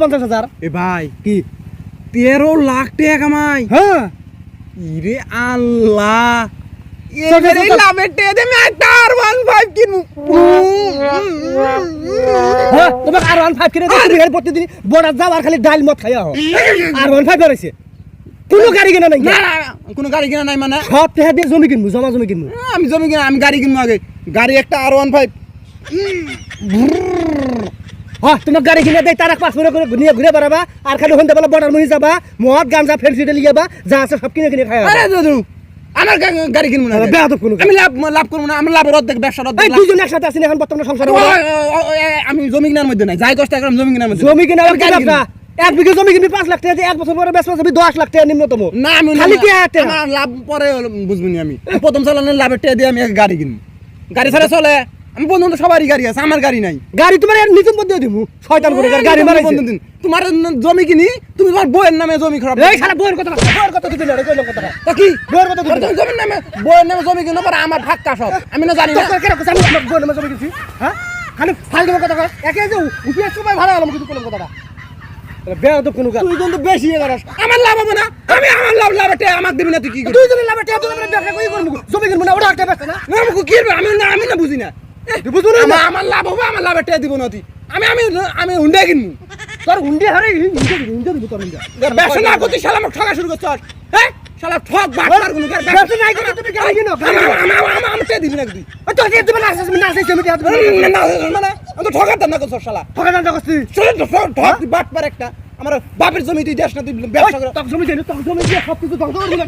50,000 এ ভাই কি 13 লাখ টাকা কামাই হ্যাঁ ইরে আল্লাহ চল, চল, এই চল। লাভের টাকা দিয়ে আমি একটা R15 কিনবো হ্যাঁ তোমার R15 কিনে দাও তুমি প্রতিদিন বড় যাও আর খালি ডাল মদ খাইয়া হও R15 বেরিয়েছে কোনো গাড়ি কিনা নাই না না কোনো গাড়ি কিনা নাই মানে সব টাকা দিয়ে জমি কিনবো জমা জমি কিনবো আমি জমি কিনা আমি গাড়ি কিনবো আগে গাড়ি একটা R15 হ্যাঁ তোমার গাড়ি কিনে দেয় তারা 5 মিনিট করে নিয়ে ঘুরে বেড়াবা আর খালি হন্তে বেলা বর্ডার মুহি যাবা মদ গাঞ্জা ফেন্সি লিয়ে যাবা যা আছে সব কিনে কিনে খাইয়া আরে দাদু আমার গাড়ি কিনবো না বেয়াদব কোনো আমি লাভ করবো না আমি লাভের অর্ধেক ব্যবসার এই অর্ধেক দুজন একসাথে আছেন এখন বর্তমানে সংসারে আমি জমি কেনার মধ্যে নাই যাই 10 টাকা জমি কেনার মধ্যে জমি কিনা আর গাড়ি গাড়ি কিনা 1 বিঘা জমি কিনবি 5 লাখ টাকা দিয়ে 1 বছর পরে বেচবা যাবি 10 লাখ টাকা নিম্নতম না আমি খালি কি একটা আমার লাভ পরে বুঝবনি আমি প্রথম চালানের লাভের টাকা দিয়ে আমি এক গাড়ি কিনবো গাড়ি ছাড়া চলে আমি বন্ধু সবারই গাড়ি আছে আমার গাড়ি নাই গাড়ি তোমার এর নিতুন বন্ধ দিমু শয়তান করে গাড়ি মারাইছে দিন তোমার জমি কিনি তুমি তোমার বউয়ের নামে জমি খারাপ এই শালা বউয়ের কথা দিবি না রে কইলাম কথা তা কি বউয়ের কথা দিবি তুমি জমির নামে বউয়ের নামে জমি কিনো পরে আমার ভাগটা সব আমি না জানি না তোর কেন কথা আমি বউয়ের নামে জমি কিনছি হ্যাঁ খালি ফালতু কথা কয় একে যে উপিয়া সময় ভাড়া হলাম কিছু কইলাম কথাটা বেয়াদব কোনো গাল তুই কিন্তু বেশি এ করাস আমার লাভ হবে না আমি আমার লাভের টাকা আমাকে দিবি না তুই কি করবি তুই যদি লাভে টাকা তুই আমরা ব্যবসা কই করব জমি কিনবো না ওটা একটা ব্যবসা না আমি কি করব আমি না বুঝি না তুই বুঝবো না আমার লাভ হবে আমার লাভের টাকা দিব না তুই আমি হুন্ডা কিনবো তোর হুন্ডি হারে হুন্ডি দিব তোর হুন্ডি ব্যবসা না করতে শালা আমাকে ঠকা শুরু করছস হ্যাঁ শালা ঠক বাটপার গুলো ব্যবসা নাই করে তুমি গাড়ি কিনো আমার টাকা দিবি না তুই ওই তো দিয়ে দিবে না আসলে না আসলে জমি দিয়ে দিবে না মানে আমি তো ঠকাতাম না করছস শালা ঠকা দান করছিস ঠক তুই বাটপার একটা আমার বাপের জমি তুই দেশ না তুই ব্যবসা করে তোর জমি দিয়ে তোর জমি দিয়ে সব কিছু ধ্বংস করে দিবে